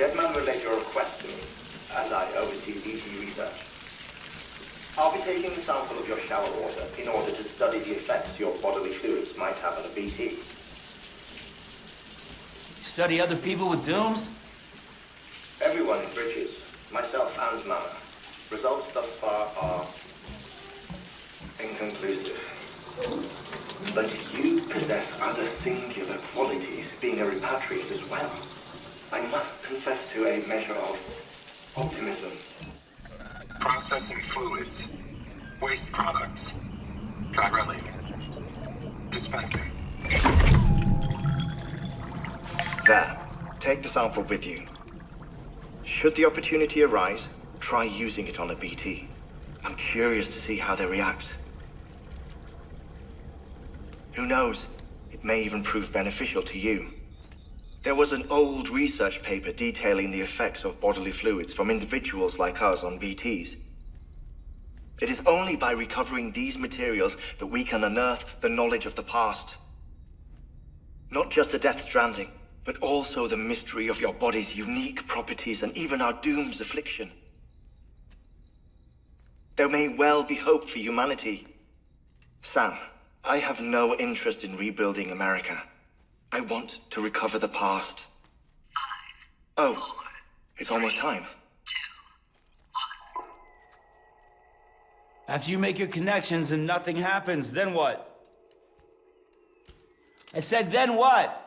Deadman relayed your request to me, as I oversee BT research. I'll be taking a sample of your shower water in order to study the effects your bodily fluids might have on a BT. Study other people with dooms? Everyone in Bridges, myself and Mana. Results thus far are inconclusive. But you possess other singular qualities, being a repatriate as well. I must confess to a measure of optimism. Processing fluids. Waste products. Chiralic. Dispensing. There. Take the sample with you. Should the opportunity arise, try using it on a BT. I'm curious to see how they react. Who knows? It may even prove beneficial to you. There was an old research paper detailing the effects of bodily fluids from individuals like us on BTs. It is only by recovering these materials that we can unearth the knowledge of the past. Not just the Death Stranding, but also the mystery of your body's unique properties and even our doom's affliction. There may well be hope for humanity. Sam, I have no interest in rebuilding America. I want to recover the past. 5, Oh, 4, it's almost time. 2, 1. After you make your connections and nothing happens, then what? I said, then what?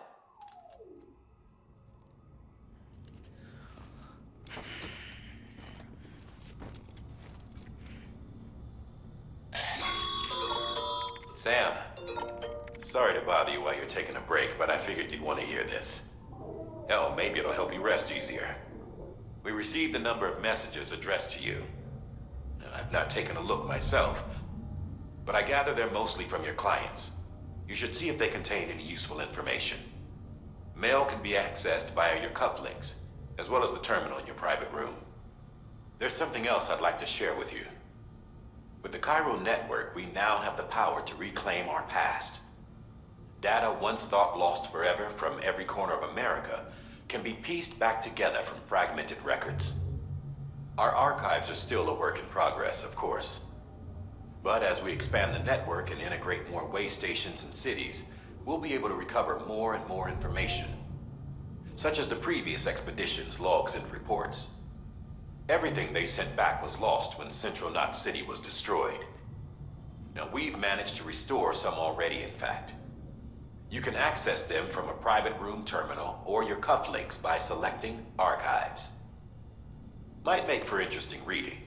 Sam, sorry to bother you while you're taking a break, but I figured you'd want to hear this. Hell, maybe it'll help you rest easier. We received a number of messages addressed to you. I've not taken a look myself, but I gather they're mostly from your clients. You should see if they contain any useful information. Mail can be accessed via your cufflinks, as well as the terminal in your private room. There's something else I'd like to share with you. With the Cairo network, we now have the power to reclaim our past. Data once thought lost forever from every corner of America can be pieced back together from fragmented records. Our archives are still a work in progress, of course. But as we expand the network and integrate more way stations and cities, we'll be able to recover more and more information, such as the previous expedition's logs and reports. Everything they sent back was lost when Central Knot City was destroyed. Now, we've managed to restore some already, in fact. You can access them from a private room terminal or your cufflinks by selecting Archives. Might make for interesting reading.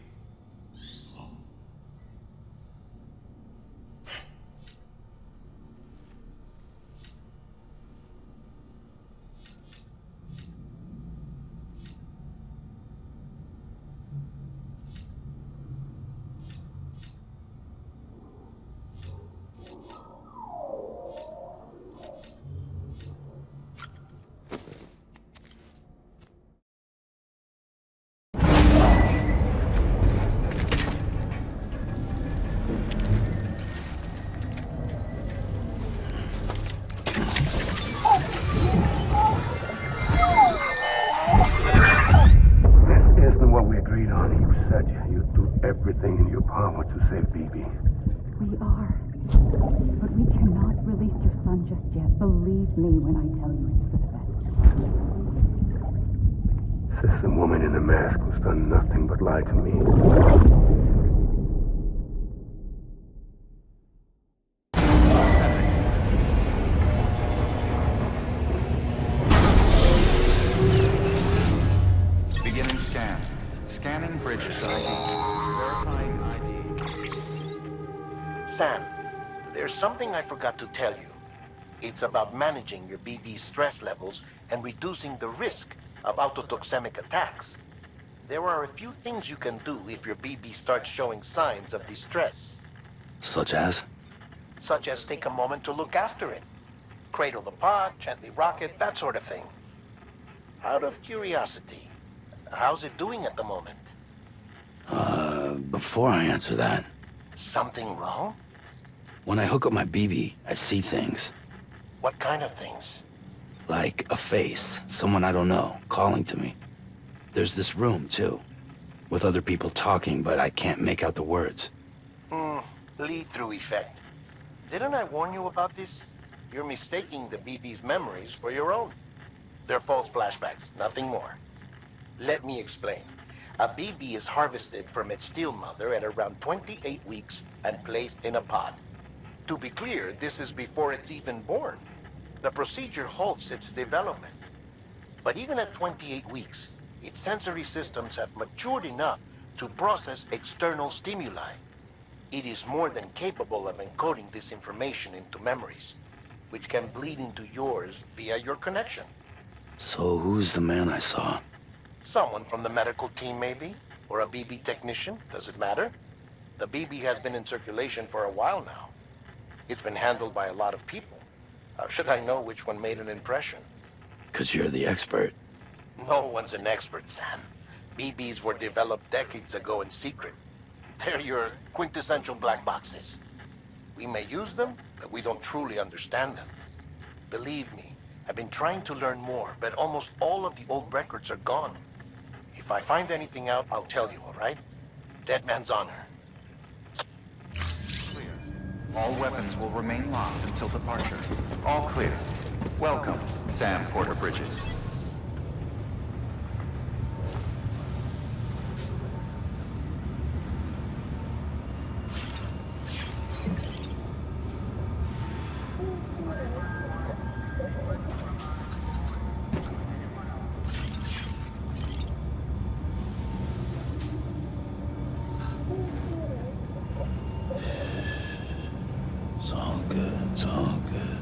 Everything in your power to save BB. We are. But we cannot release your son just yet. Believe me when I tell you it's for the best. Sister woman in the mask who's done nothing but lie to me. Beginning scan. Scanning Bridges ID. Sam, there's something I forgot to tell you. It's about managing your BB stress levels and reducing the risk of autotoxemic attacks. There are a few things you can do if your BB starts showing signs of distress. Such as? Such as take a moment to look after it. Cradle the pod, gently rock it, that sort of thing. Out of curiosity, how's it doing at the moment? Before I answer that... Something wrong? When I hook up my BB, I see things. What kind of things? Like a face, someone I don't know, calling to me. There's this room, too. With other people talking, but I can't make out the words. Lead-through effect. Didn't I warn you about this? You're mistaking the BB's memories for your own. They're false flashbacks, nothing more. Let me explain. A BB is harvested from its steel mother at around 28 weeks and placed in a pod. To be clear, this is before it's even born. The procedure halts its development. But even at 28 weeks, its sensory systems have matured enough to process external stimuli. It is more than capable of encoding this information into memories, which can bleed into yours via your connection. So who's the man I saw? Someone from the medical team, maybe? Or a BB technician? Does it matter? The BB has been in circulation for a while now. It's been handled by a lot of people. How should I know which one made an impression? 'Cause you're the expert. No one's an expert, Sam. BBs were developed decades ago in secret. They're your quintessential black boxes. We may use them, but we don't truly understand them. Believe me, I've been trying to learn more, but almost all of the old records are gone. If I find anything out, I'll tell you, all right? Dead man's honor. Clear. All weapons will remain locked until departure. All clear. Welcome, Sam Porter Bridges. It's all good, it's all good.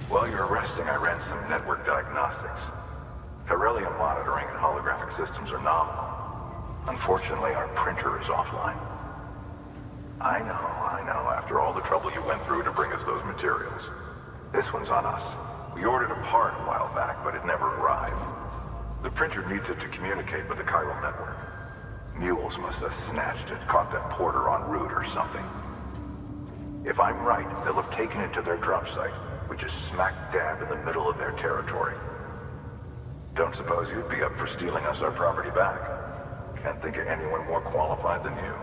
While you were resting, I ran some network diagnostics. Beryllium monitoring and holographic systems are nominal. Unfortunately, our printer is offline. I know. After all the trouble you went through to bring us those materials. This one's on us. We ordered a part a while back, but it never arrived. The printer needs it to communicate with the chiral network. Mules must have snatched it, caught that porter en route or something. If I'm right, they'll have taken it to their drop site, which is smack dab in the middle of their territory. Don't suppose you'd be up for stealing us our property back? Can't think of anyone more qualified than you.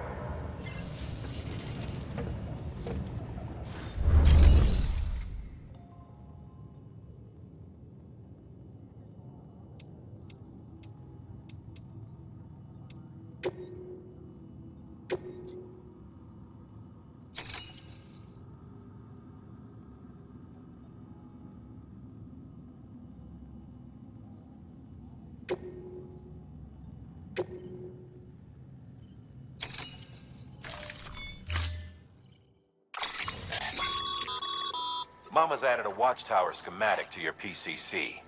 Mama's added a watchtower schematic to your PCC.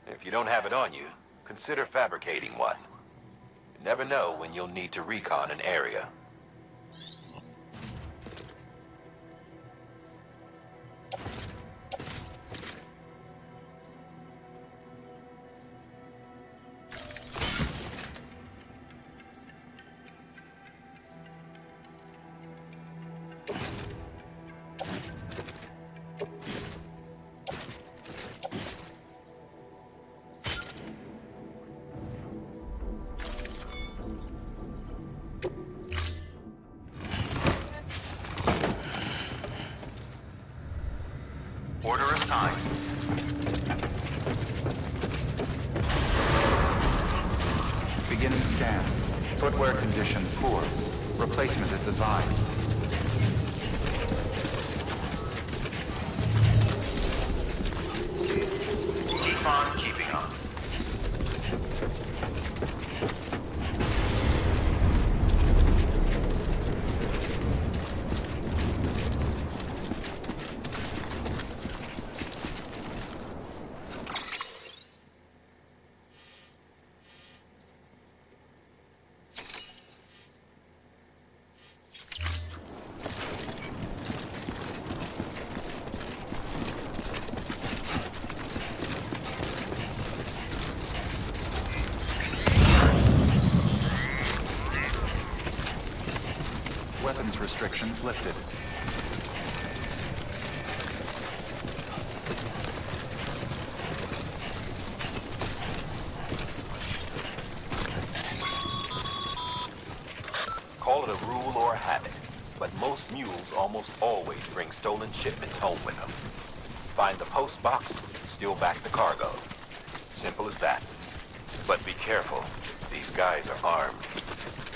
If you don't have it on you, consider fabricating one. You never know when you'll need to recon an area. Order assigned. Beginning scan. Footwear condition poor. Replacement is advised. Keep on keeping on. Weapons restrictions lifted. Call it a rule or a habit, but most mules almost always bring stolen shipments home with them. Find the post box, steal back the cargo. Simple as that. But be careful. These guys are armed.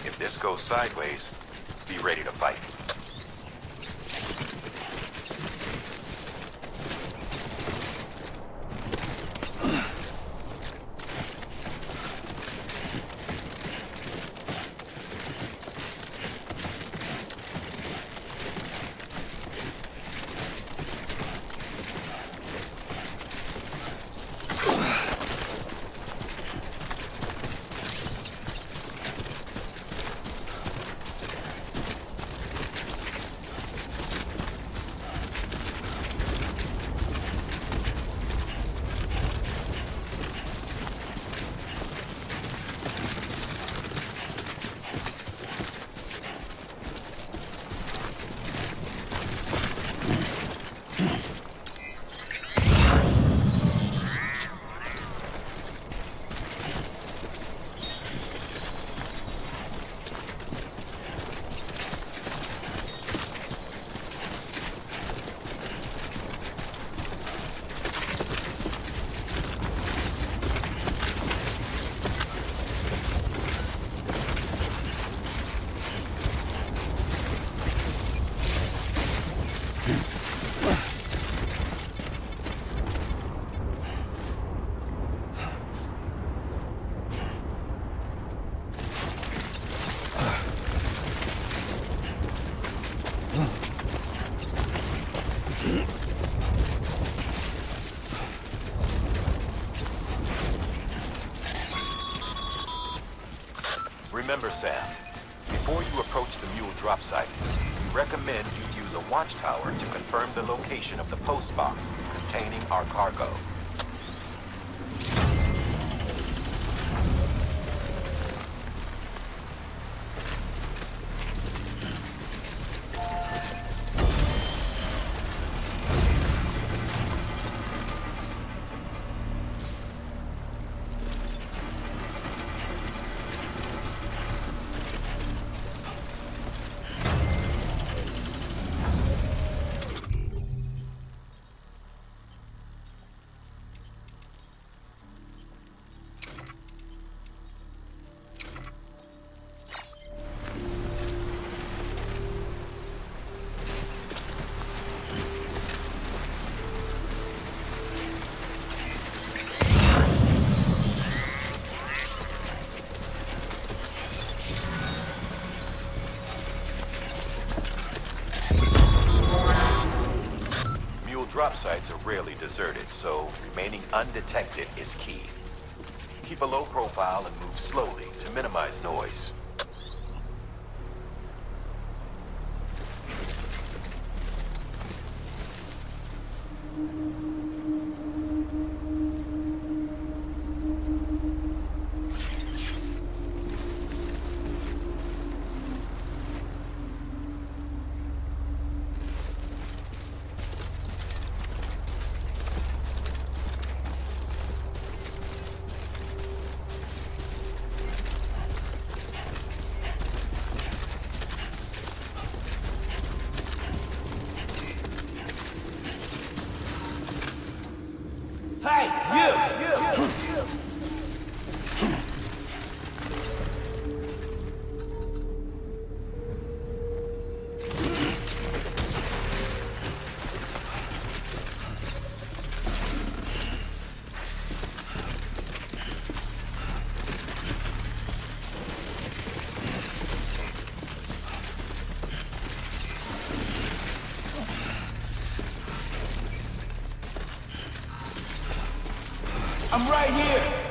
If this goes sideways, be ready to fight. Remember, Sam, before you approach the mule drop site, we recommend you use a watchtower to confirm the location of the post box containing our cargo. drop sites are rarely deserted, so remaining undetected is key. Keep a low profile and move slowly to minimize noise. Hey, you! I'm right here!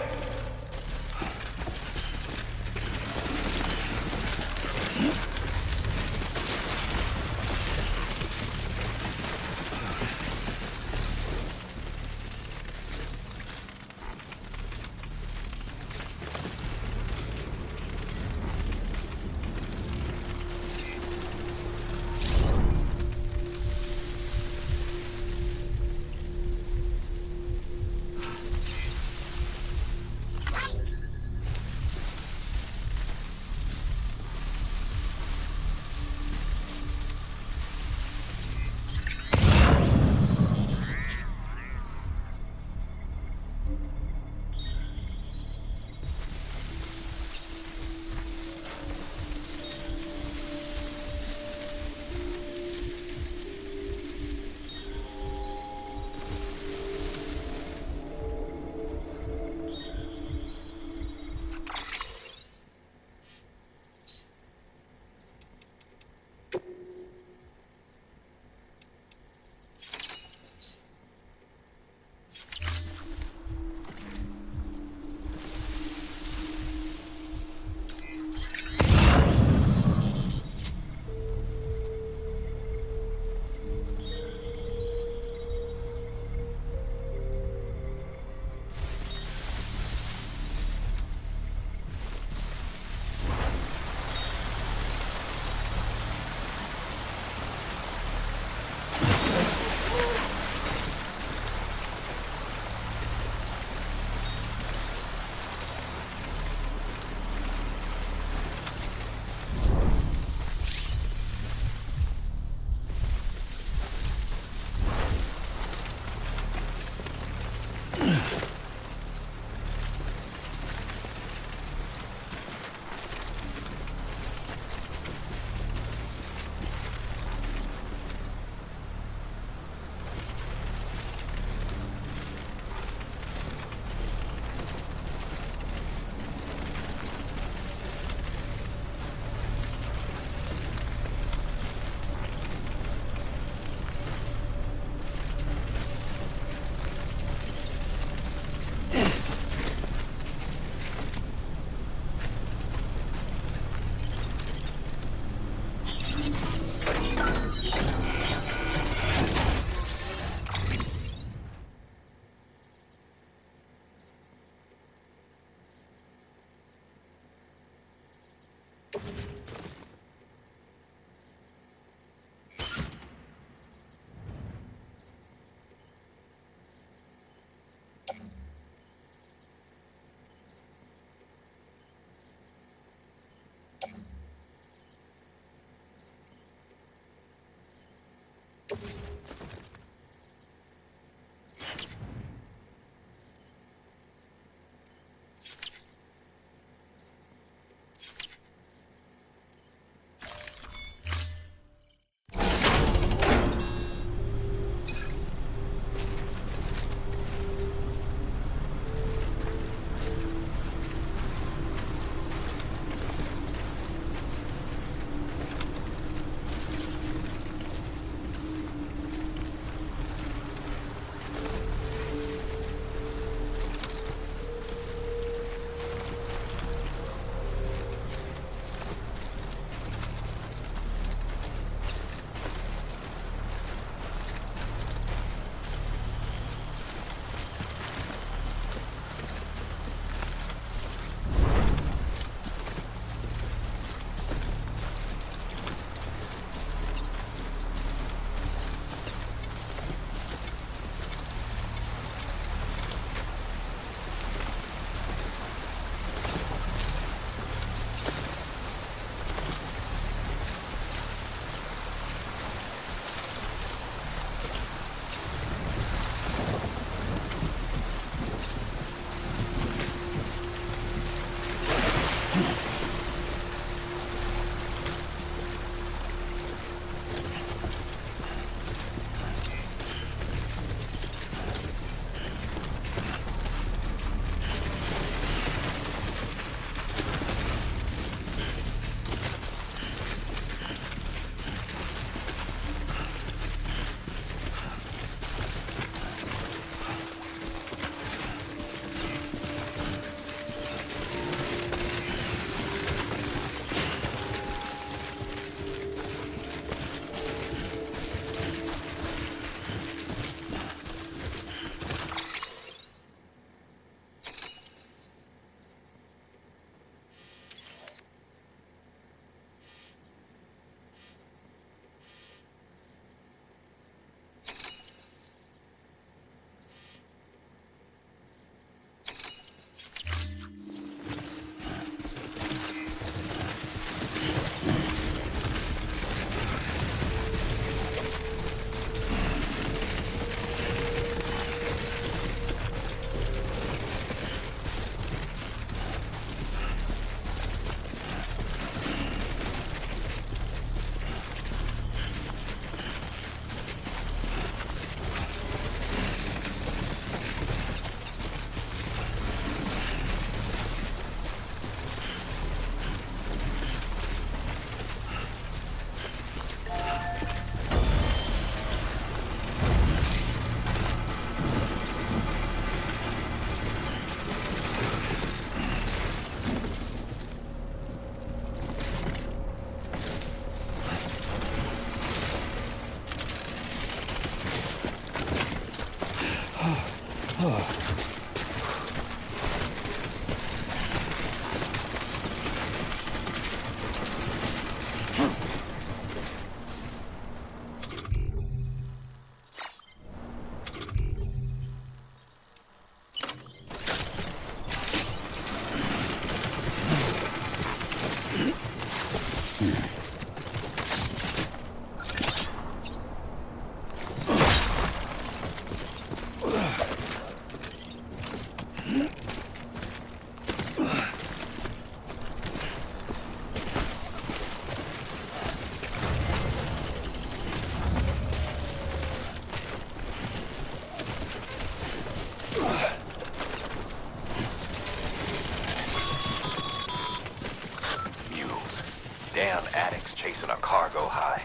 Damn addicts chasing a cargo high.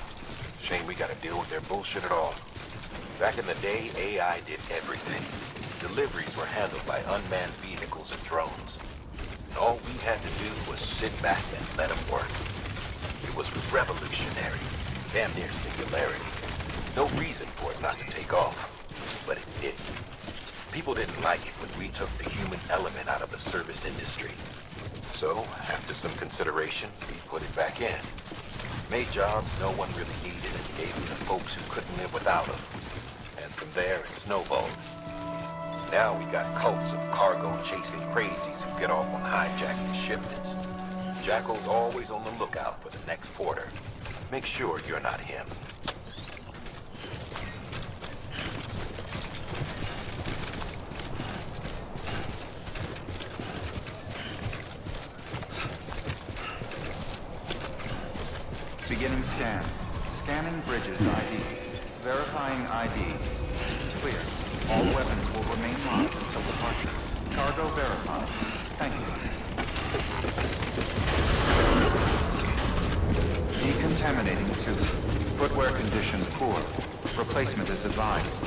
Shame we gotta deal with their bullshit at all. Back in the day, AI did everything. Deliveries were handled by unmanned vehicles and drones. And all we had to do was sit back and let them work. It was revolutionary, damn near singularity. No reason for it not to take off, but it did. People didn't like it when we took the human element out of the service industry. So, after some consideration, we put it back in. Made jobs no one really needed and gave them to folks who couldn't live without them. And from there, it snowballed. Now we got cults of cargo-chasing crazies who get off on hijacking shipments. Jackal's always on the lookout for the next porter. Make sure you're not him. Beginning scan. Scanning bridges ID. Verifying ID. Clear. All weapons will remain locked until departure. Cargo verified. Thank you. Decontaminating suit. Footwear condition poor. Replacement is advised.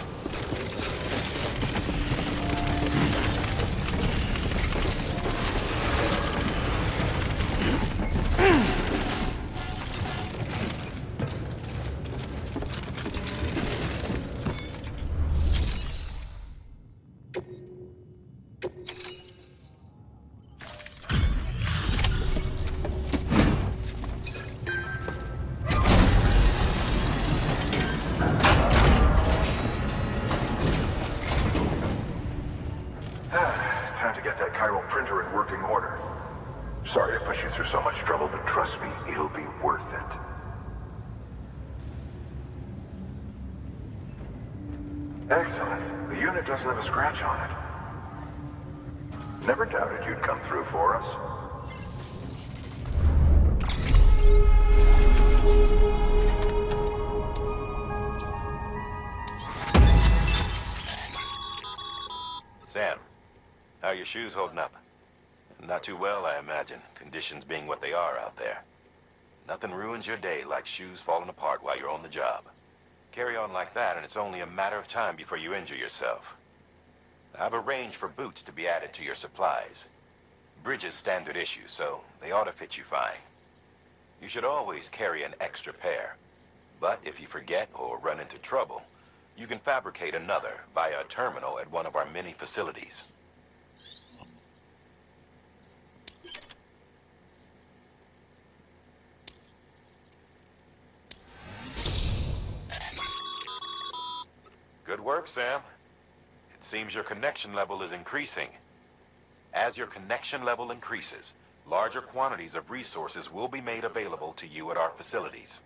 Time to get that chiral printer in working order. Sorry to push you through so much trouble, but trust me, it'll be worth it. Excellent. The unit doesn't have a scratch on it. Never doubted you'd come through for us. Sam, how are your shoes holding up? Not too well, I imagine, conditions being what they are out there. Nothing ruins your day like shoes falling apart while you're on the job. Carry on like that, and it's only a matter of time before you injure yourself. I've arranged for boots to be added to your supplies. Bridges standard issue, so they ought to fit you fine. You should always carry an extra pair. But if you forget or run into trouble, you can fabricate another via a terminal at one of our many facilities. Good work, Sam. It seems your connection level is increasing. As your connection level increases, larger quantities of resources will be made available to you at our facilities.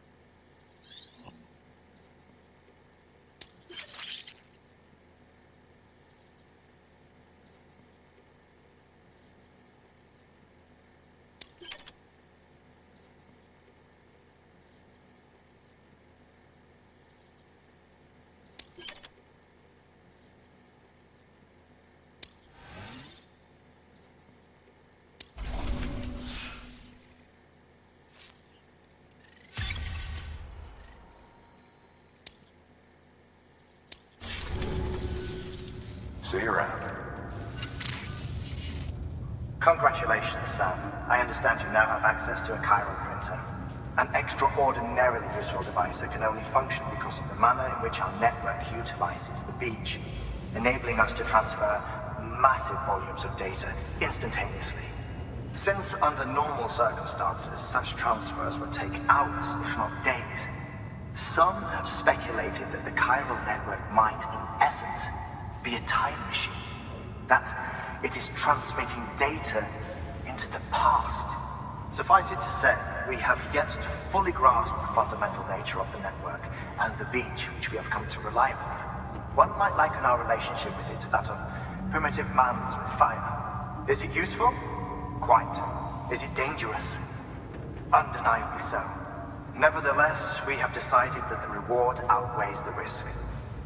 See you around. Congratulations, Sam. I understand you now have access to a chiral printer. An extraordinarily useful device that can only function because of the manner in which our network utilizes the beach. enabling us to transfer massive volumes of data instantaneously. Since under normal circumstances, such transfers would take hours, if not days, some have speculated that the chiral network might, in essence, be a time machine. That it is transmitting data into the past. Suffice it to say, we have yet to fully grasp the fundamental nature of the network and the beach which we have come to rely upon. One might liken our relationship with it to that of primitive mans with fire. Is it useful? Quite. Is it dangerous? Undeniably so. Nevertheless, we have decided that the reward outweighs the risk.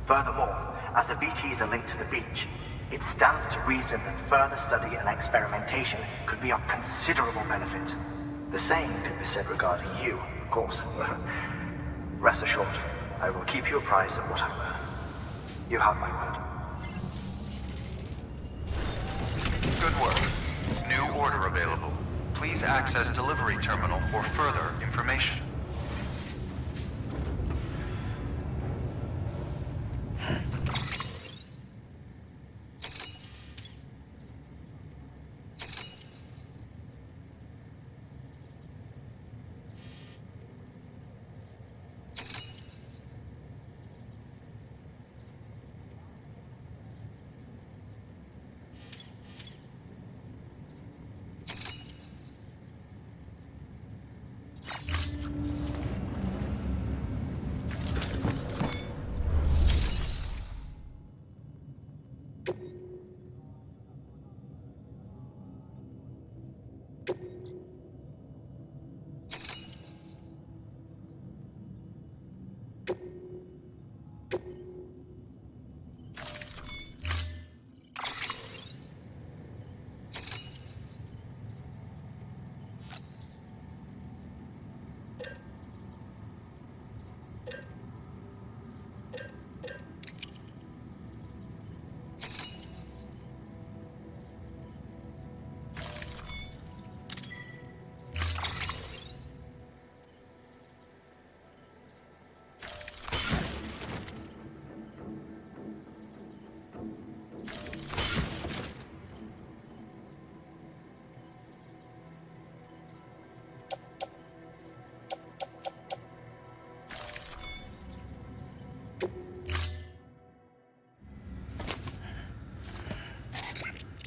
Furthermore, as the BTs are linked to the beach, it stands to reason that further study and experimentation could be of considerable benefit. The same can be said regarding you, of course. Rest assured, I will keep you apprised of what I learn. You have my word. Good work. New order available. Please access delivery terminal for further information.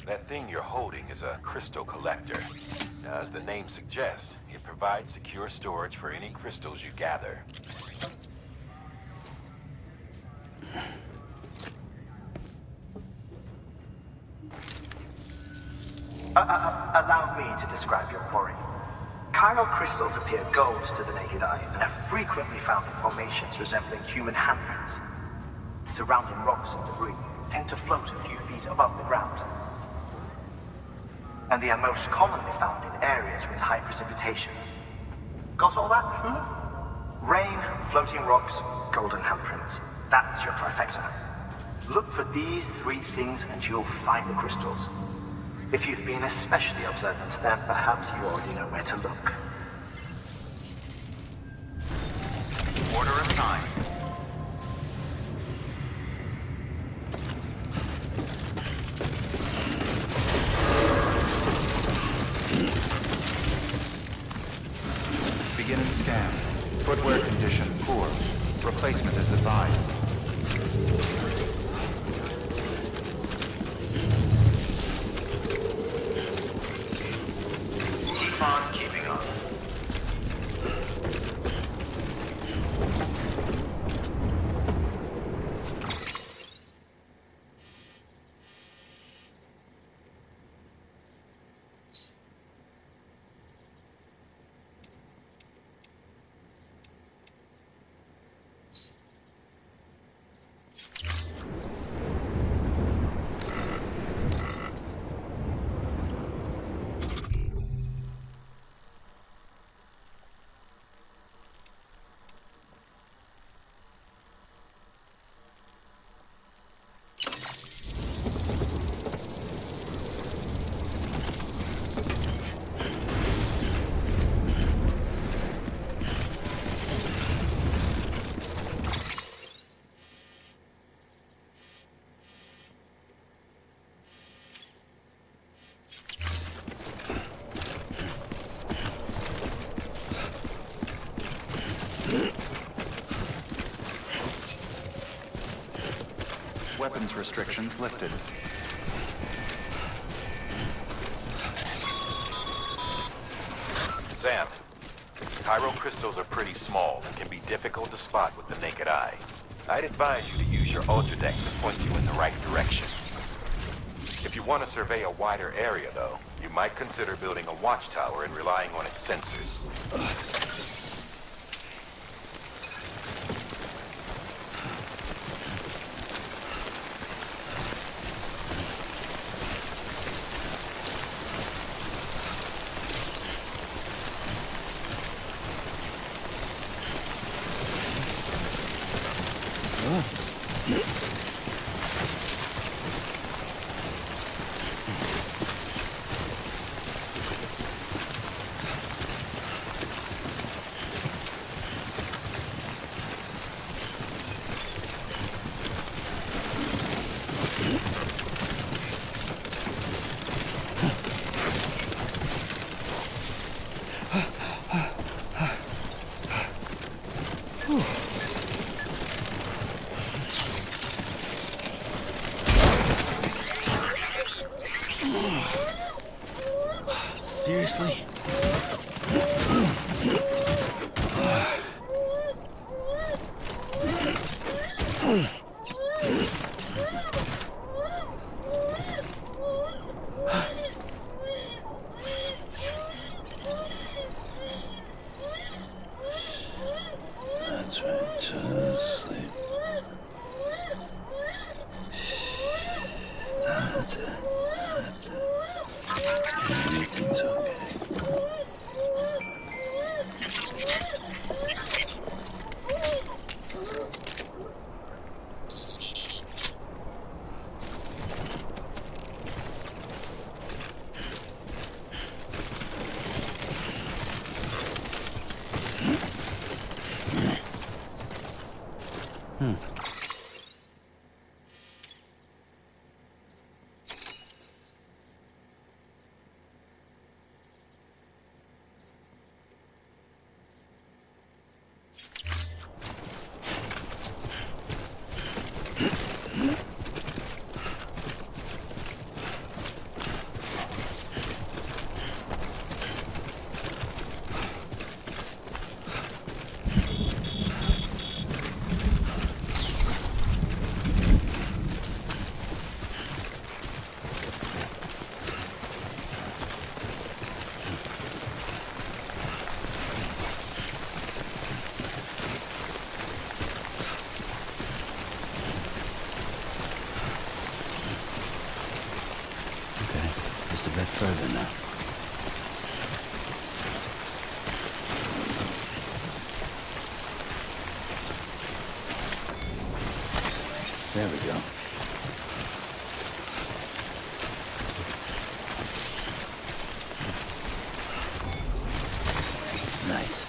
That thing you're holding is a crystal collector. Now, as the name suggests, it provides secure storage for any crystals you gather. Allow me to describe your quarry. Chiral crystals appear gold to the naked eye and are frequently found in formations resembling human handprints. Surrounding rocks and debris tend to float a few feet above the ground. And they are most commonly found in areas with high precipitation. Got all that? Rain, floating rocks, golden handprints. That's your trifecta. Look for these three things and you'll find the crystals. If you've been especially observant, then perhaps you already know where to look. Order assigned. Beginning scan. Footwear condition poor. Replacement is advised. Keep on keeping on. weapons restrictions lifted. Sam, Pyro crystals are pretty small and can be difficult to spot with the naked eye. I'd advise you to use your ultra deck to point you in the right direction. If you want to survey a wider area, though, you might consider building a watchtower and relying on its sensors. Seriously? That's right, just sleep. That's it. That's it. Everything's okay. Just a bit further now. There we go. Nice.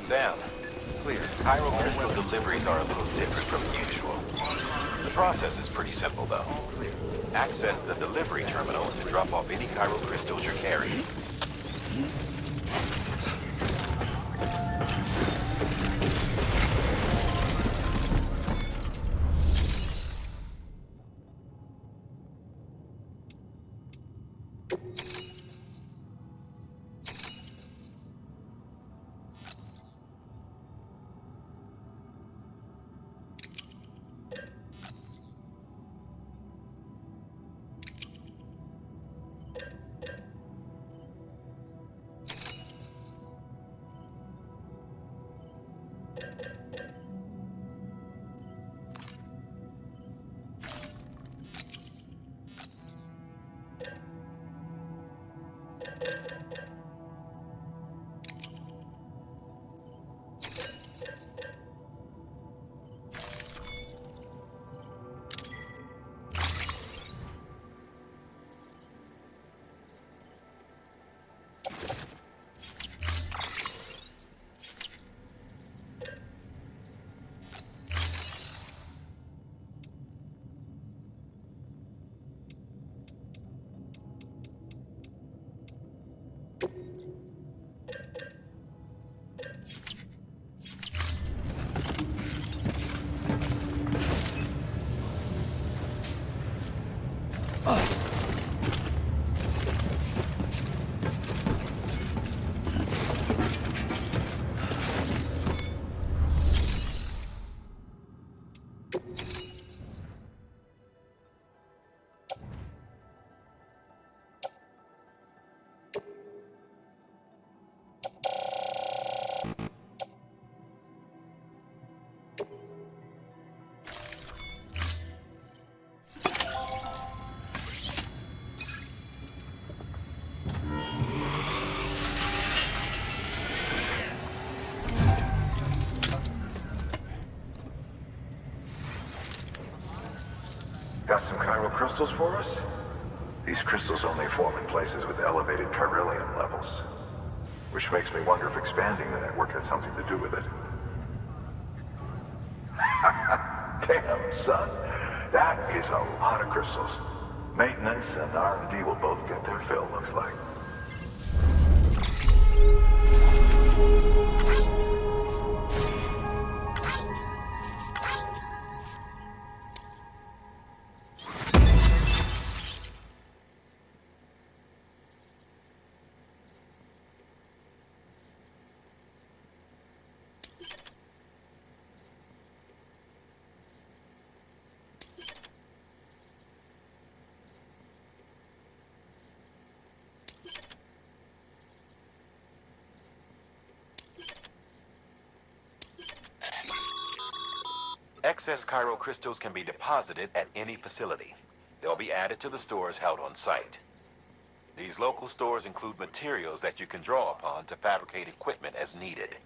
Sam, Clear. Chiral crystal deliveries are a little different from usual. The process is pretty simple, though. Access the delivery terminal and drop off any chiral crystals you're carrying. Got some chiral crystals for us? These crystals only form in places with elevated chiralium levels. Which makes me wonder if expanding the network had something to do with it. Damn, son. That is a lot of crystals. Maintenance and R&D will both get their fill, looks like. Excess chiral crystals can be deposited at any facility. They'll be added to the stores held on site. These local stores include materials that you can draw upon to fabricate equipment as needed.